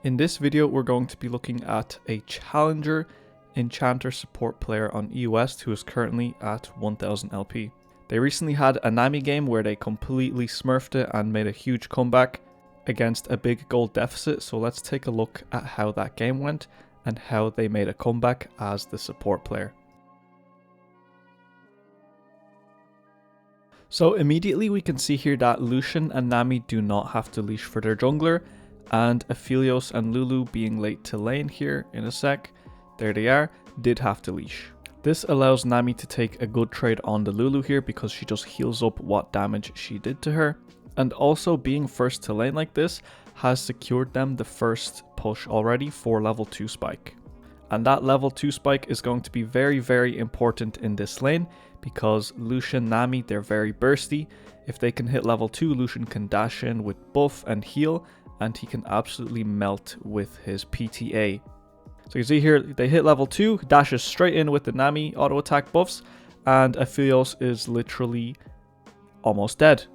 In this video, we're going to be looking at a challenger enchanter support player on EU West who is currently at 1000 LP. They recently had a Nami game where they completely smurfed it and made a huge comeback against a big gold deficit, so let's take a look at how that game went and how they made a comeback as the support player. So immediately we can see here that Lucian and Nami do not have to leash for their jungler, and Aphelios and Lulu, being late to lane here in a sec, there they are, did have to leash. This allows Nami to take a good trade on the Lulu here because she just heals up what damage she did to her. And also being first to lane like this has secured them the first push already for level 2 spike. And that level 2 spike is going to be very, very important in this lane because Lucian, Nami, they're very bursty. If they can hit level 2, Lucian can dash in with buff and heal, and he can absolutely melt with his PTA. So you see here, they hit level 2, dashes straight in with the Nami auto attack buffs, and Aphelios is literally almost dead.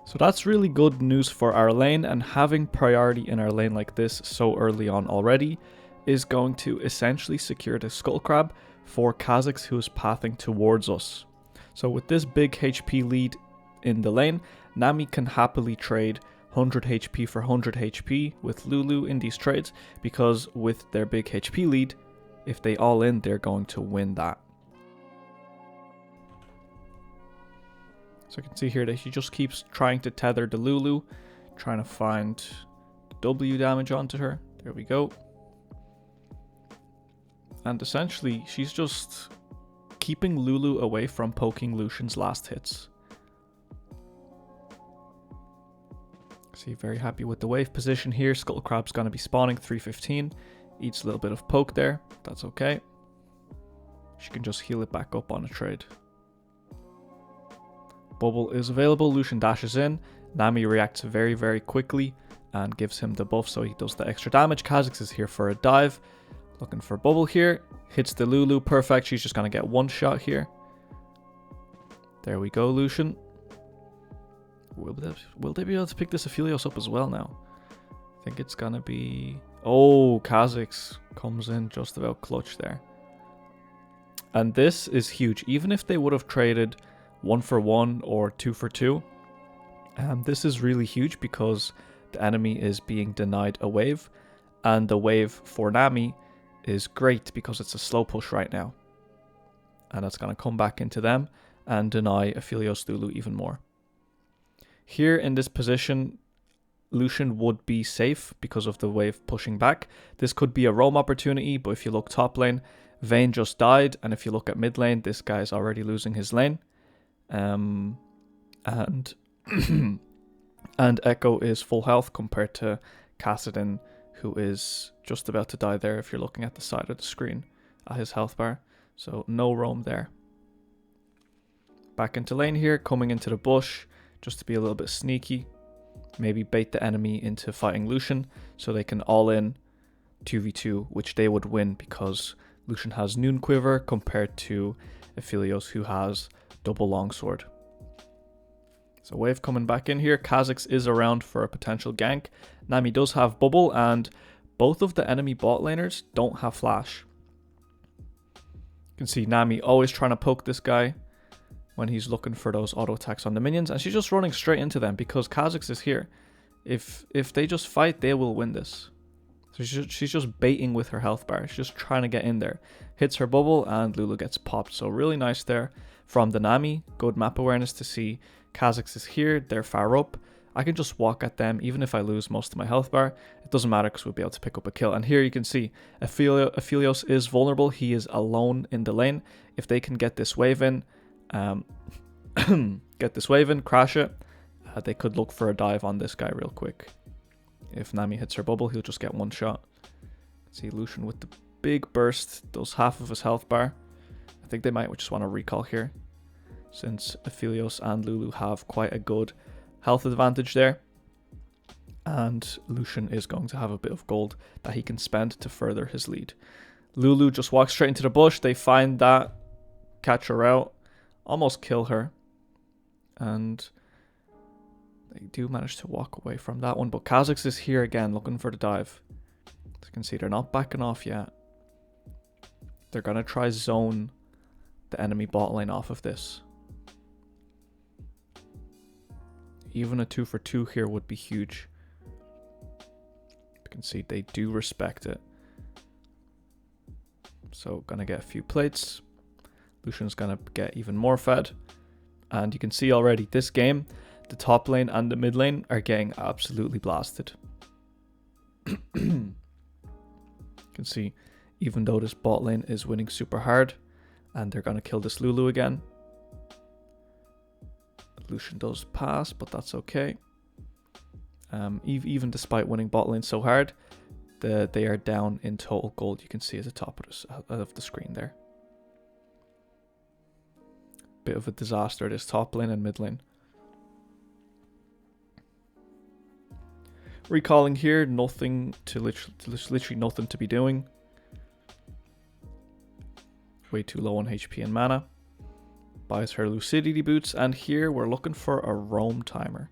So that's really good news for our lane, and having priority in our lane like this so early on already is going to essentially secure the Skull Crab for Kha'Zix, who is pathing towards us. So with this big HP lead in the lane, Nami can happily trade 100 HP for 100 HP with Lulu in these trades, because with their big HP lead, if they all in, they're going to win that. So you can see here that he just keeps trying to tether the Lulu, trying to find W damage onto her. There we go. And essentially, she's just keeping Lulu away from poking Lucian's last hits. See, very happy with the wave position here. Skull Crab's going to be spawning 315. Eats a little bit of poke there. That's okay. She can just heal it back up on a trade. Bubble is available. Lucian dashes in. Nami reacts very, very quickly and gives him the buff, so he does the extra damage. Kha'Zix is here for a dive. Looking for Bubble here. Hits the Lulu. Perfect. She's just going to get one shot here. There we go, Lucian. Will they be able to pick this Aphelios up as well now? I think it's going to be... Oh, Kha'Zix comes in just about clutch there. And this is huge. Even if they would have traded 1 for 1 or 2 for 2, this is really huge because the enemy is being denied a wave. And the wave for Nami is great because it's a slow push right now. And that's going to come back into them and deny Aphelios Lulu even more. Here in this position, Lucian would be safe because of the wave pushing back. This could be a roam opportunity, but if you look top lane, Vayne just died. And if you look at mid lane, this guy's already losing his lane. And Echo is full health compared to Kassadin, who is just about to die there if you're looking at the side of the screen at his health bar. So no roam there. Back into lane here, coming into the bush, just to be a little bit sneaky. Maybe bait the enemy into fighting Lucian so they can all in 2v2, which they would win because Lucian has Noon Quiver compared to Aphelios, who has double longsword. So wave coming back in here. Kha'Zix is around for a potential gank. Nami does have Bubble, and both of the enemy bot laners don't have flash. You can see Nami always trying to poke this guy when he's looking for those auto attacks on the minions, and she's just running straight into them because Kha'Zix is here. If they just fight, they will win this. So she's just baiting with her health bar. She's just trying to get in there. Hits her bubble and Lulu gets popped. So really nice there from the Nami. Good map awareness to see Kha'Zix is here. They're far up. I can just walk at them even if I lose most of my health bar. It doesn't matter because we'll be able to pick up a kill. And here you can see Aphelios is vulnerable. He is alone in the lane. If they can get this wave in, crash it, they could look for a dive on this guy real quick. If Nami hits her bubble, he'll just get one shot. See Lucian with the big burst, does half of his health bar. I think they might just want to recall here, since Aphelios and Lulu have quite a good health advantage there. And Lucian is going to have a bit of gold that he can spend to further his lead. Lulu just walks straight into the bush. They find that, catch her out, almost kill her, and they do manage to walk away from that one. But Kha'Zix is here again looking for the dive. As you can see, they're not backing off yet. They're going to try zone the enemy bot lane off of this. Even a 2 for 2 here would be huge. You can see they do respect it. So gonna get a few plates. Lucian's gonna get even more fed. And you can see already this game, the top lane and the mid lane are getting absolutely blasted. You can see, even though this bot lane is winning super hard, and they're gonna kill this Lulu again. Lucian does pass, but that's okay. Even despite winning bot lane so hard, they are down in total gold. You can see at the top of the screen there. Bit of a disaster, this top lane and mid lane. Recalling here, nothing to literally nothing to be doing. Way too low on HP and mana. Buys her Lucidity boots, and here we're looking for a roam timer.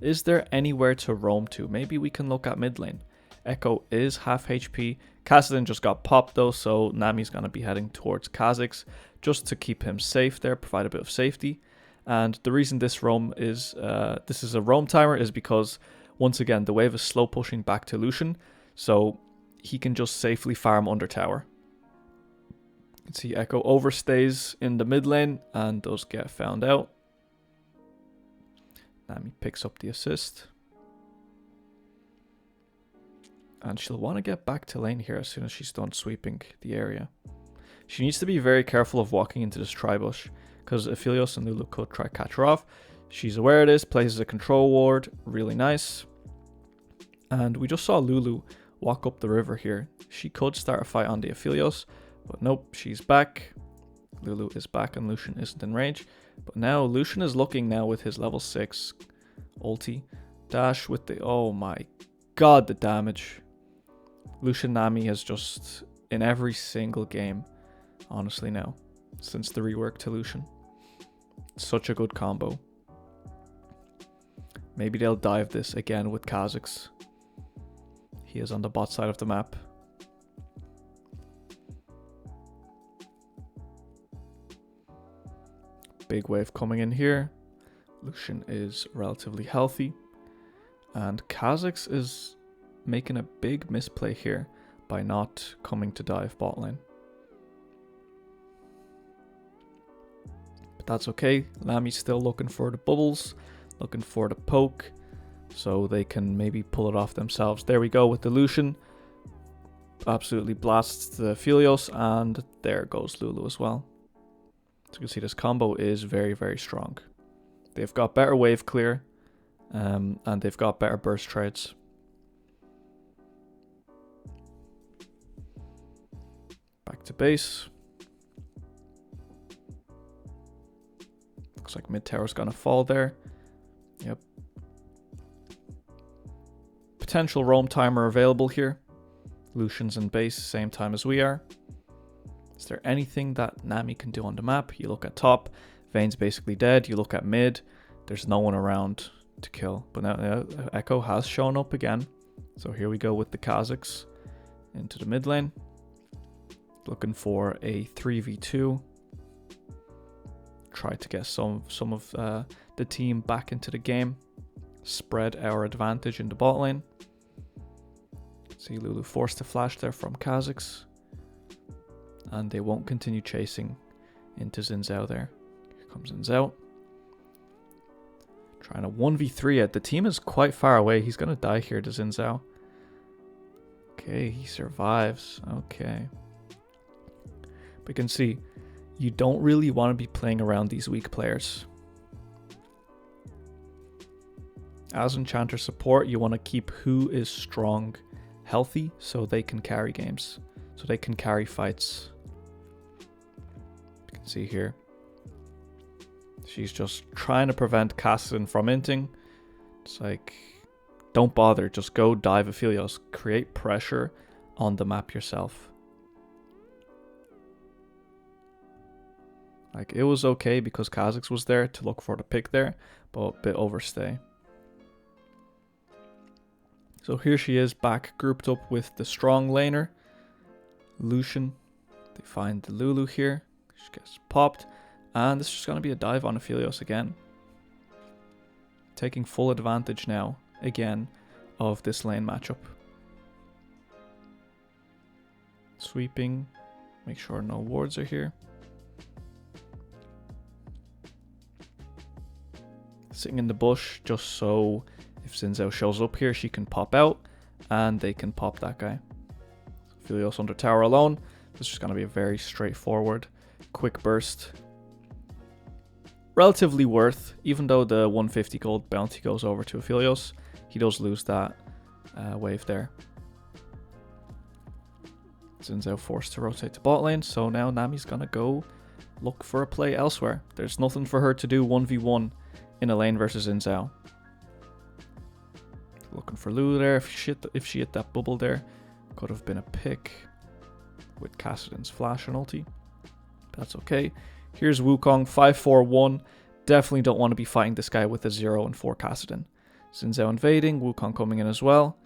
Is there anywhere to roam to? Maybe we can look at mid lane. Echo is half HP. Kassadin just got popped though, so Nami's gonna be heading towards Kha'Zix just to keep him safe there, provide a bit of safety. And the reason this roam is this is a roam timer is because once again the wave is slow pushing back to Lucian, so he can just safely farm under tower. You can see Echo overstays in the mid lane and those get found out. Nami picks up the assist. And she'll want to get back to lane here as soon as she's done sweeping the area. She needs to be very careful of walking into this tri-bush, because Aphelios and Lulu could try catch her off. She's aware of this, places a control ward, really nice. And we just saw Lulu walk up the river here. She could start a fight on the Aphelios, but nope, she's back. Lulu is back and Lucian isn't in range. But now Lucian is looking now with his level 6 ulti. Dash with the, oh my god, the damage. Lucian Nami has just, in every single game, honestly now, since the rework to Lucian. Such a good combo. Maybe they'll dive this again with Kha'Zix. He is on the bot side of the map. Big wave coming in here. Lucian is relatively healthy. And Kha'Zix is making a big misplay here by not coming to dive bot lane. But that's okay. Nami's still looking for the bubbles, looking for the poke, so they can maybe pull it off themselves. There we go with the Lucian. Absolutely blasts the Aphelios, and there goes Lulu as well. So you can see this combo is very, very strong. They've got better wave clear, and they've got better burst trades. Back to base. Looks like mid tower's gonna fall there. Yep. Potential roam timer available here. Lucian's in base same time as we are. Is there anything that Nami can do on the map? You look at top, Vayne's basically dead. You look at mid, there's no one around to kill. But now Echo has shown up again. So here we go with the Kha'Zix into the mid lane. Looking for a 3v2. Try to get some of the team back into the game. Spread our advantage in the bot lane. See Lulu forced to flash there from Kha'Zix. And they won't continue chasing into Xin Zhao there. Here comes Xin Zhao. Trying to 1v3 it. The team is quite far away. He's going to die here to Xin Zhao. Okay, he survives. Okay. But you can see, you don't really want to be playing around these weak players. As Enchanter support, you want to keep who is strong healthy so they can carry games. So they can carry fights. You can see here. She's just trying to prevent Kassadin from inting. It's like, don't bother, just go dive Aphelios. Create pressure on the map yourself. Like, it was okay because Kha'Zix was there to look for the pick there, but a bit overstay. So here she is back grouped up with the strong laner, Lucian. They find the Lulu here. She gets popped. And this is just going to be a dive on Aphelios again. Taking full advantage now, again, of this lane matchup. Sweeping. Make sure no wards are here. Sitting in the bush just so if Xin Zhao shows up here, she can pop out and they can pop that guy. Aphelios under tower alone. This is just going to be a very straightforward, quick burst. Relatively worth, even though the 150 gold bounty goes over to Aphelios, he does lose that wave there. Xin Zhao forced to rotate to bot lane, so now Nami's going to go look for a play elsewhere. There's nothing for her to do 1v1 in a lane versus Xin Zhao. Looking for Lulu there. If she hit that bubble there, could have been a pick with Kassadin's flash and ulti. That's okay. Here's Wukong, 5-4-1. Definitely don't want to be fighting this guy with a 0 and 4 Kassadin. Xin Zhao invading, Wukong coming in as well.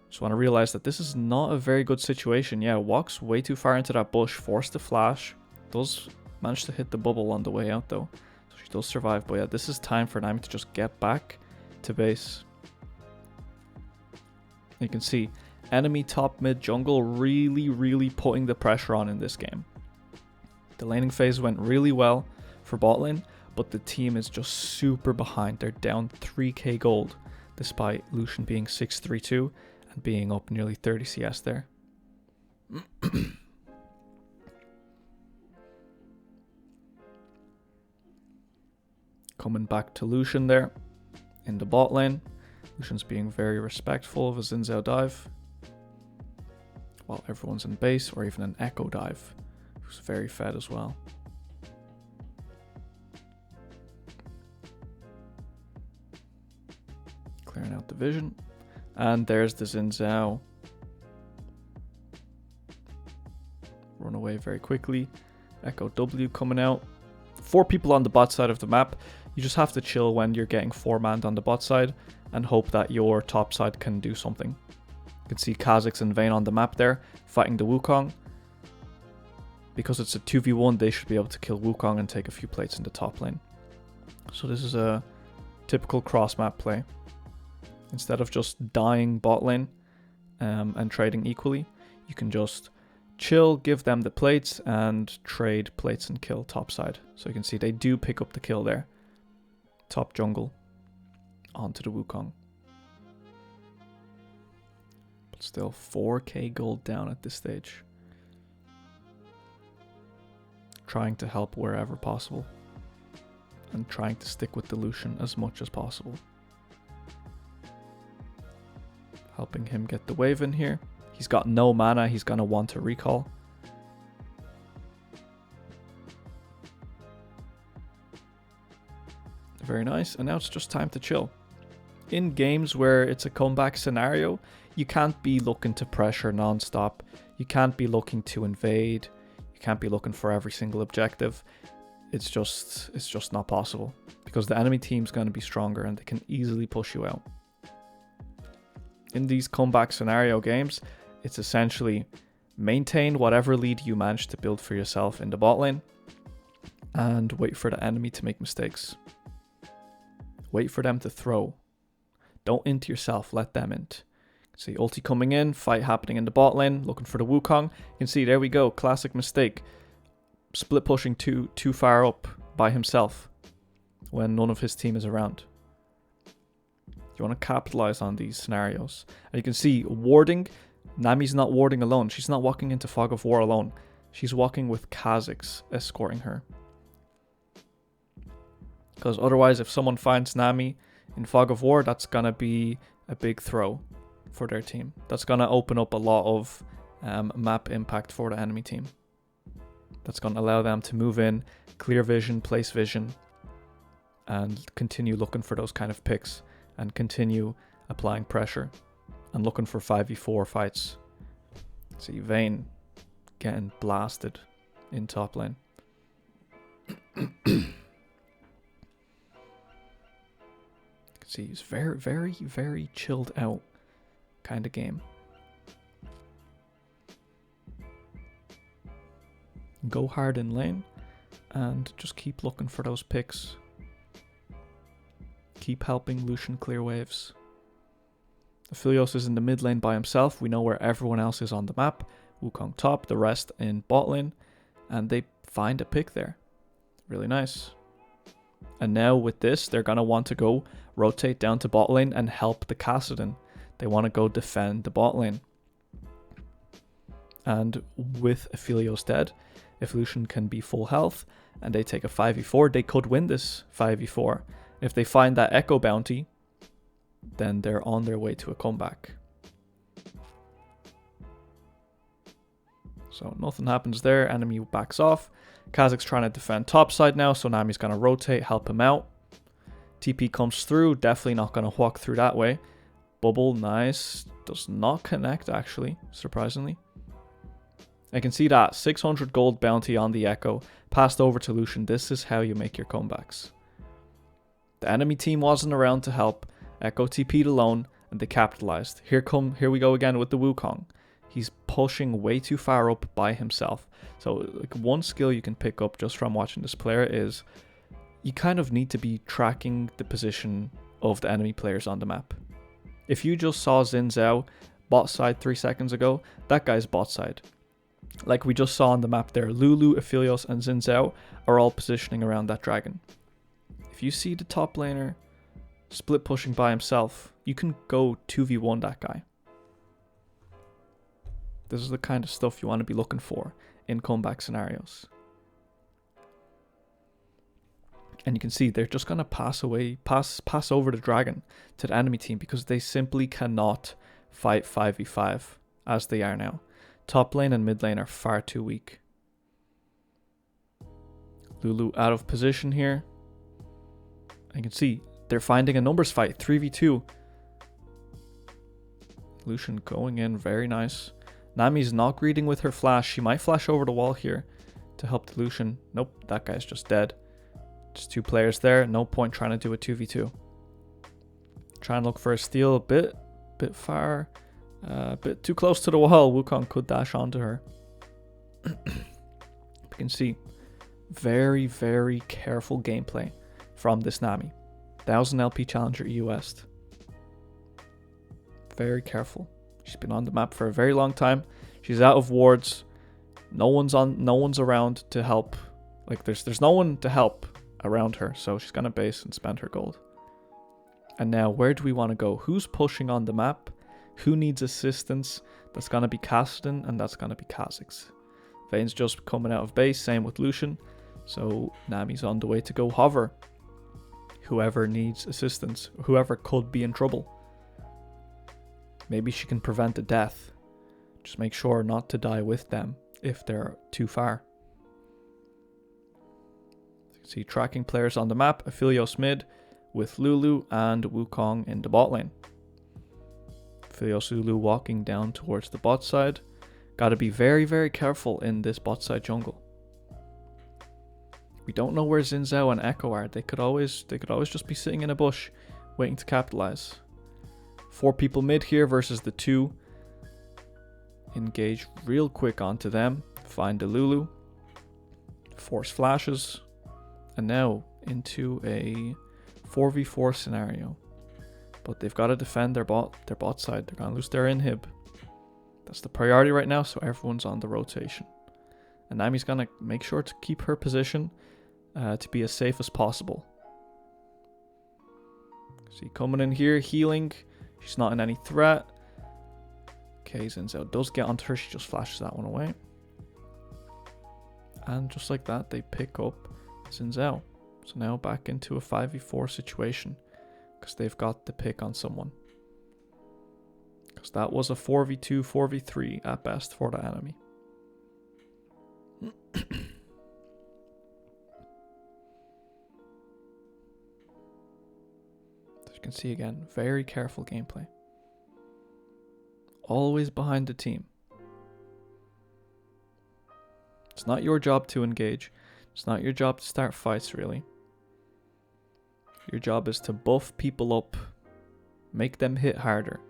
Just want to realize that this is not a very good situation. Yeah, walks way too far into that bush, forced the flash. Does manage to hit the bubble on the way out though. So she does survive, but yeah, this is time for Nami to just get back to base. You can see enemy top mid jungle really putting the pressure on in this game. The laning phase went really well for bot lane, but the team is just super behind. They're down 3k gold despite Lucian being 632 and being up nearly 30 CS there. Coming back to Lucian there in the bot lane. Lucian's being very respectful of a Xin Zhao dive while everyone's in base, or even an echo dive, who's very fed as well. Clearing out the vision. And there's the Xin Zhao. Run away very quickly. Echo W coming out. 4 people on the bot side of the map. You just have to chill when you're getting 4-manned on the bot side and hope that your top side can do something. You can see Kha'Zix and Vayne on the map there, fighting the Wukong. Because it's a 2v1, they should be able to kill Wukong and take a few plates in the top lane. So this is a typical cross-map play. Instead of just dying bot lane and trading equally, you can just chill, give them the plates, and trade plates and kill top side. So you can see they do pick up the kill there. Top jungle onto the Wukong. But still 4k gold down at this stage. Trying to help wherever possible. And trying to stick with the Lucian as much as possible. Helping him get the wave in here. He's got no mana, he's going to want to recall. Very nice, and now it's just time to chill. In games where it's a comeback scenario, you can't be looking to pressure non-stop. You can't be looking to invade. You can't be looking for every single objective. It's just not possible. Because the enemy team's going to be stronger and they can easily push you out. In these comeback scenario games, it's essentially maintain whatever lead you manage to build for yourself in the bot lane and wait for the enemy to make mistakes. Wait for them to throw. Don't int yourself, let them int. See ulti coming in, fight happening in the bot lane, looking for the Wukong. You can see, there we go, classic mistake. Split pushing too far up by himself when none of his team is around. You want to capitalize on these scenarios. And you can see warding. Nami's not warding alone. She's not walking into Fog of War alone. She's walking with Kha'Zix escorting her. Because otherwise, if someone finds Nami in Fog of War, that's going to be a big throw for their team. That's going to open up a lot of map impact for the enemy team. That's going to allow them to move in, clear vision, place vision, and continue looking for those kind of picks. And continue applying pressure and looking for 5v4 fights. See Vayne getting blasted in top lane. See, he's very chilled out. kind of game. Go hard in lane and just keep looking for those picks. Keep helping Lucian clear waves. Aphelios is in the mid lane by himself. We know where everyone else is on the map. Wukong top, the rest in bot lane. And they find a pick there. Really nice. And now with this, they're going to want to go rotate down to bot lane and help the Kassadin. They want to go defend the bot lane. And with Aphelios dead, if Lucian can be full health and they take a 5v4, they could win this 5v4. If they find that Echo bounty, then they're on their way to a comeback. So nothing happens there. Enemy backs off. Kha'Zix's trying to defend top side now, so Nami's going to rotate, help him out. TP comes through. Definitely not going to walk through that way. Bubble, nice. Does not connect, actually, surprisingly. I can see that 600 gold bounty on the Echo. Passed over to Lucian. This is how you make your comebacks. The enemy team wasn't around to help. Echo TP'd alone, and they capitalized. Here we go again with the Wukong. He's pushing way too far up by himself. So like one skill you can pick up just from watching this player is you kind of need to be tracking the position of the enemy players on the map. If you just saw Xin Zhao bot side 3 seconds ago, that guy's bot side. Like we just saw on the map there, Lulu, Aphelios, and Xin Zhao are all positioning around that dragon. If you see the top laner split pushing by himself, you can go 2v1 that guy. This is the kind of stuff you want to be looking for in comeback scenarios. And you can see they're just going to pass over the dragon to the enemy team because they simply cannot fight 5v5 as they are now. Top lane and mid lane are far too weak. Lulu out of position here. You can see they're finding a numbers fight, 3v2. Lucian going in, very nice. Nami's not greeting with her flash. She might flash over the wall here to help the Lucian. Nope, that guy's just dead. Just 2 players there. No point trying to do a 2v2. Trying to look for a steal a bit far. A bit too close to the wall. Wukong could dash onto her. You can see very, very careful gameplay from this Nami. 1000 LP Challenger EU West. Very careful. She's been on the map for a very long time. She's out of wards. No one's around to help. Like there's no one to help around her, so she's gonna base and spend her gold. And now where do we want to go? Who's pushing on the map? Who needs assistance? That's gonna be Kassadin and that's gonna be Kha'Zix. Vayne's just coming out of base, same with Lucian. So Nami's on the way to go hover. Whoever needs assistance, whoever could be in trouble. Maybe she can prevent a death. Just make sure not to die with them if they're too far. You can see tracking players on the map. Aphelios mid with Lulu and Wukong in the bot lane. Aphelios Lulu walking down towards the bot side. Gotta be very, very careful in this bot side jungle. We don't know where Xin Zhao and Echo are. They could always just be sitting in a bush waiting to capitalize. 4 people mid here versus the 2. Engage real quick onto them. Find the Lulu. Force flashes. And now into a 4v4 scenario. But they've got to defend their bot side. They're going to lose their inhib. That's the priority right now, so everyone's on the rotation. And Nami's going to make sure to keep her position to be as safe as possible. See, coming in here, healing. She's not in any threat. Okay, Xin Zhao does get onto her. She just flashes that one away. And just like that, they pick up Xin Zhao. So now back into a 5v4 situation. Because they've got the pick on someone. Because that was a 4v2, 4v3 at best for the enemy. As you can see again, very careful gameplay. Always behind the team. It's not your job to engage. It's not your job to start fights, really. Your job is to buff people up, make them hit harder,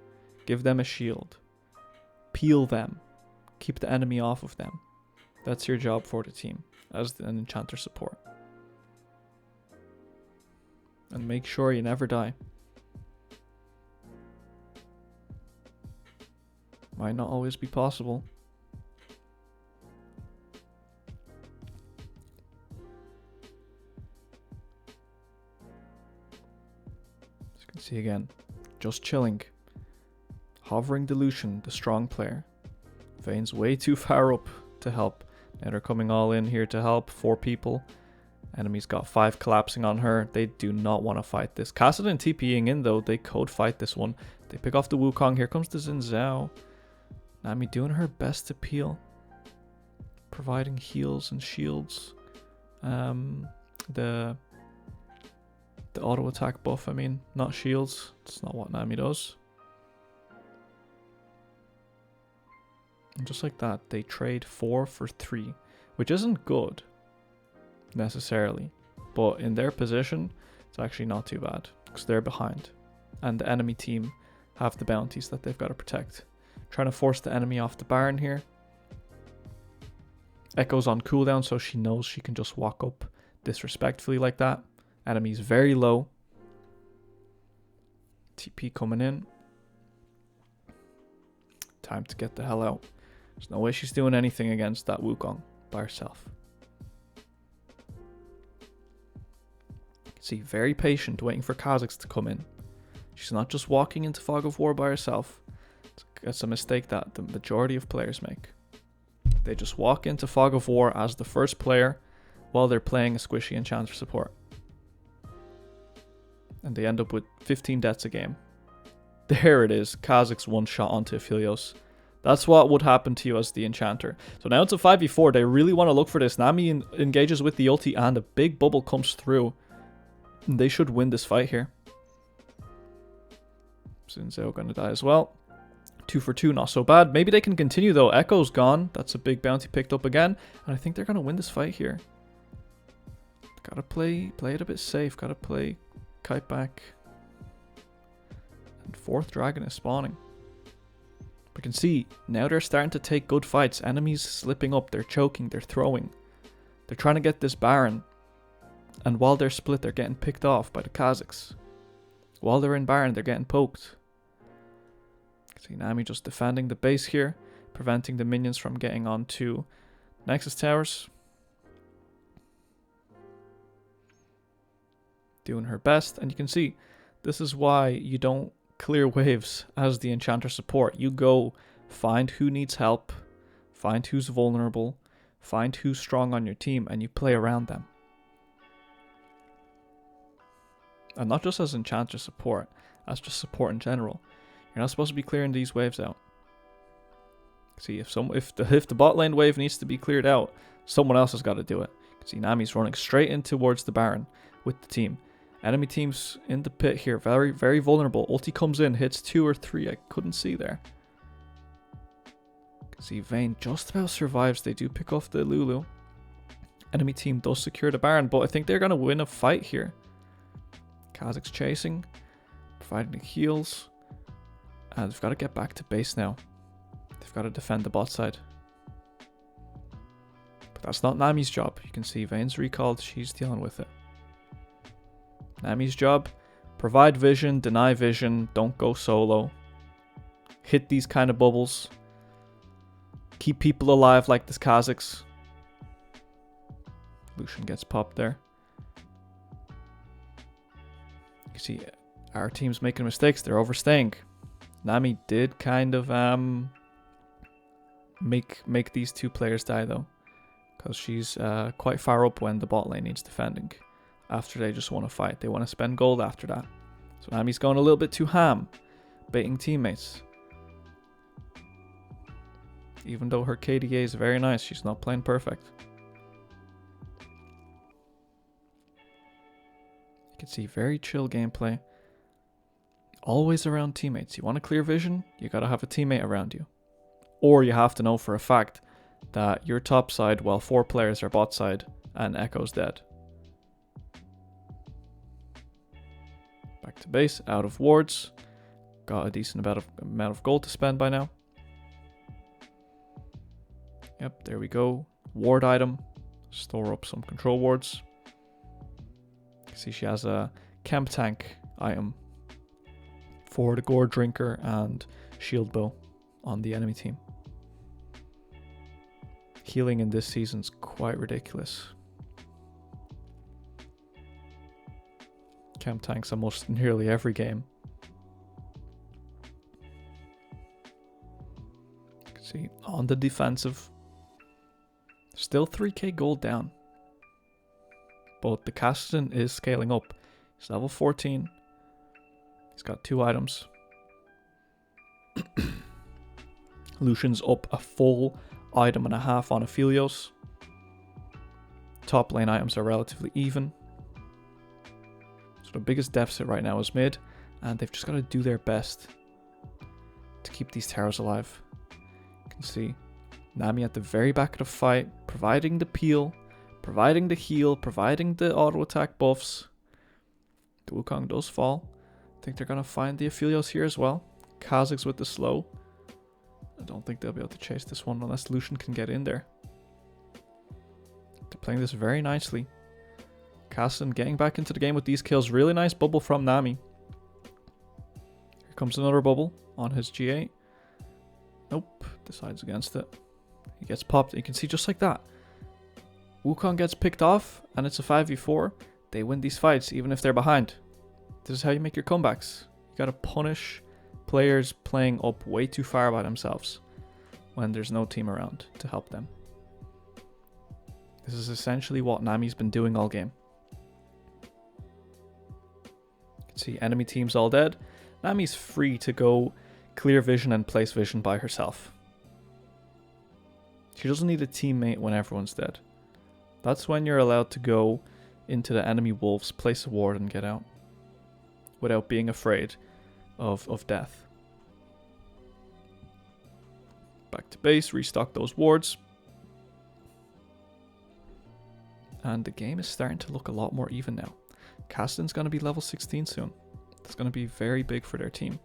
Give them a shield. Peel them. Keep the enemy off of them. That's your job for the team as an enchanter support. And make sure you never die. Might not always be possible. As you can see again, just chilling. Hovering the Lucian, the strong player. Vayne's way too far up to help. Now they're coming all in here to help. 4 people. Enemy's got 5 collapsing on her. They do not want to fight this. Kassadin TPing in though. They could fight this one. They pick off the Wukong. Here comes the Xin Zhao. Nami doing her best to peel. Providing heals and shields. The auto attack buff, I mean. Not shields. It's not what Nami does. And just like that, they trade 4 for 3. Which isn't good. Necessarily, but in their position it's actually not too bad because they're behind and the enemy team have the bounties that they've got to protect. Trying to force the enemy off the Baron here. Echo's on cooldown, so she knows she can just walk up disrespectfully like that. Enemy's very low. TP coming in. Time to get the hell out. There's no way she's doing anything against that Wukong by herself. See, very patient, waiting for Kha'Zix to come in. She's not just walking into Fog of War by herself. It's a mistake that the majority of players make. They just walk into Fog of War as the first player while they're playing a squishy enchanter support. And they end up with 15 deaths a game. There it is, Kha'Zix one shot onto Aphelios. That's what would happen to you as the enchanter. So now it's a 5v4. They really want to look for this. Nami engages with the ulti and a big bubble comes through. They should win this fight here. Xin Zhao gonna die as well. 2 for 2, not so bad. Maybe they can continue though. Echo's gone. That's a big bounty picked up again. And I think they're gonna win this fight here. Gotta play it a bit safe. Gotta play kite back. And 4th dragon is spawning. We can see now they're starting to take good fights. Enemies slipping up. They're choking. They're throwing. They're trying to get this Baron. And while they're split, they're getting picked off by the Kha'Zix. While they're in Baron, they're getting poked. See Nami just defending the base here, preventing the minions from getting onto Nexus towers. Doing her best, and you can see this is why you don't clear waves as the enchanter support. You go find who needs help, find who's vulnerable, find who's strong on your team, and you play around them. And not just as enchanter support, as just support in general. You're not supposed to be clearing these waves out. See, if the bot lane wave needs to be cleared out, someone else has got to do it. See, Nami's running straight in towards the Baron with the team. Enemy team's in the pit here, very, very vulnerable. Ulti comes in, hits 2 or 3. I couldn't see there. See, Vayne just about survives. They do pick off the Lulu. Enemy team does secure the Baron, but I think they're going to win a fight here. Kha'Zix chasing, providing the heals, and they've got to get back to base now. They've got to defend the bot side. But that's not Nami's job. You can see Vayne's recalled, she's dealing with it. Nami's job, provide vision, deny vision, don't go solo. Hit these kind of bubbles. Keep people alive like this Kha'Zix. Lucian gets popped there. You see, our team's making mistakes. They're overstaying. Nami did kind of make these 2 players die though, because she's quite far up when the bot lane needs defending. After they just want to fight, they want to spend gold after that. So Nami's going a little bit too ham, baiting teammates. Even though her KDA is very nice, she's not playing perfect. You can see very chill gameplay. Always around teammates. You want to clear vision, you got to have a teammate around you. Or you have to know for a fact that you're top side while 4 players are bot side and Echo's dead. Back to base, out of wards. got a decent amount of gold to spend by now. Yep, there we go. Ward item. Store up some control wards. See, she has a camp tank item for the Gore Drinker and Shield Bow on the enemy team. Healing in this season's quite ridiculous. Camp tanks almost nearly every game. You can see on the defensive, still 3k gold down. But the Cassidy is scaling up. He's level 14. He's got 2 items. Lucian's up a full item and a half on Aphelios. Top lane items are relatively even. So the biggest deficit right now is mid, and they've just got to do their best to keep these towers alive. You can see Nami at the very back of the fight, providing the peel, providing the heal, providing the auto attack buffs. The Wukong does fall. I think they're going to find the Aphelios here as well. Kha'Zix with the slow. I don't think they'll be able to chase this one unless Lucian can get in there. They're playing this very nicely. Cassidy getting back into the game with these kills. Really nice bubble from Nami. Here comes another bubble on his G8. Nope, decides against it. He gets popped. You can see just like that. Wukong gets picked off and it's a 5v4. They win these fights even if they're behind. This is how you make your comebacks. You gotta punish players playing up way too far by themselves when there's no team around to help them. This is essentially what Nami's been doing all game. You can see enemy teams all dead. Nami's free to go clear vision and place vision by herself. She doesn't need a teammate when everyone's dead. That's when you're allowed to go into the enemy wolves, place a ward and get out without being afraid of death. Back to base, restock those wards. And the game is starting to look a lot more even now. Cassidy's going to be level 16 soon. That's going to be very big for their team.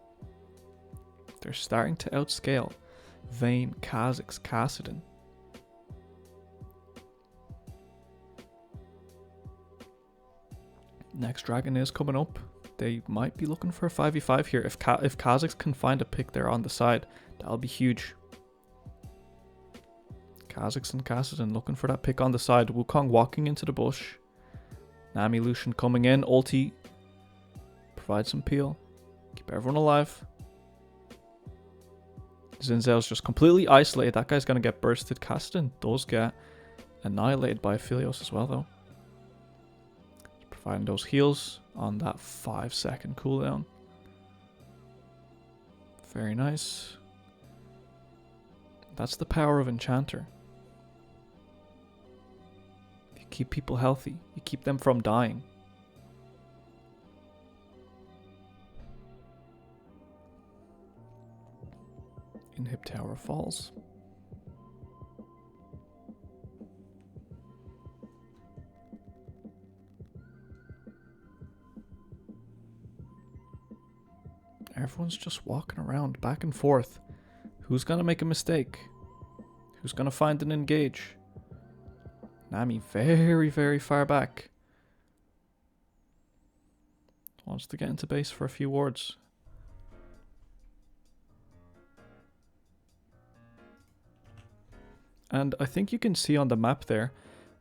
They're starting to outscale Vayne, Kha'Zix, Cassidy. Next dragon is coming up. They might be looking for a 5v5 here. If Kha'Zix can find a pick there on the side, that'll be huge. Kha'Zix and Cassidy looking for that pick on the side. Wukong walking into the bush. Nami Lucian coming in. Ulti. Provide some peel. Keep everyone alive. Xin Zhao's just completely isolated. That guy's going to get bursted. Cassidy does get annihilated by Aphelios as well though. Providing those heals on that 5-second cooldown. Very nice. That's the power of Enchanter. You keep people healthy. You keep them from dying. Inhib tower falls. Everyone's just walking around back and forth. Who's gonna make a mistake? Who's gonna find and engage? Nami very, very far back. Wants to get into base for a few wards. And I think you can see on the map there,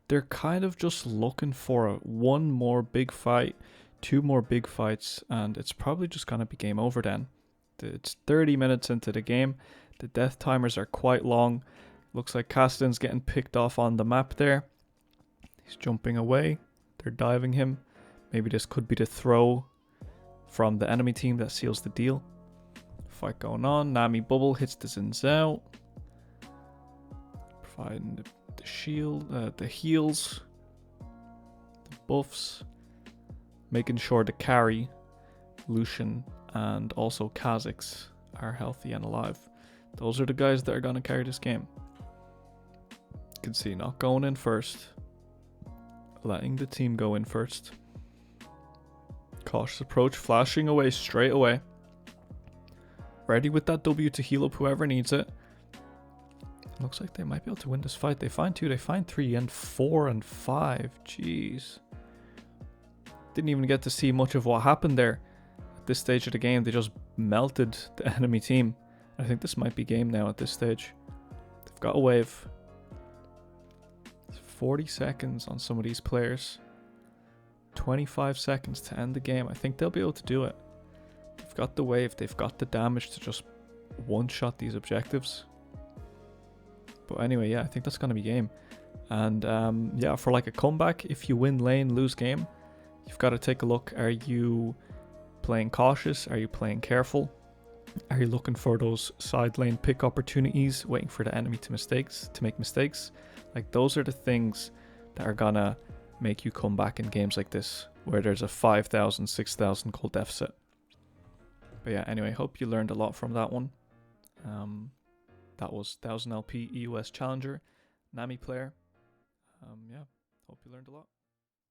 they're kind of just looking for one more big fight, 2 more big fights, and it's probably just going to be game over then. It's 30 minutes into the game. The death timers are quite long. Looks like Cassidy's getting picked off on the map there. He's jumping away. They're diving him. Maybe this could be the throw from the enemy team that seals the deal. Fight going on. Nami bubble hits the Xin Zhao. Providing the shield, the heals, the buffs. Making sure to carry Lucian and also Kha'Zix are healthy and alive. Those are the guys that are going to carry this game. You can see not going in first. Letting the team go in first. Cautious approach, flashing away straight away. Ready with that W to heal up whoever needs it. Looks like they might be able to win this fight. They find 2, they find 3, and 4 and 5. Jeez. Didn't even get to see much of what happened there. At this stage of the game, they just melted the enemy team. I think this might be game now at this stage. They've got a wave. 40 seconds on some of these players. 25 seconds to end the game. I think they'll be able to do it. They've got the wave. They've got the damage to just one-shot these objectives. But anyway, yeah, I think that's going to be game. And yeah, for like a comeback, if you win lane, lose game, you've got to take a look. Are you playing cautious? Are you playing careful? Are you looking for those side lane pick opportunities, waiting for the enemy to make mistakes? Like, those are the things that are gonna make you come back in games like this, where there's a 5,000, 6,000 gold deficit. But yeah, anyway, hope you learned a lot from that one. That was 1000 LP EUS Challenger, Nami player. Yeah, hope you learned a lot.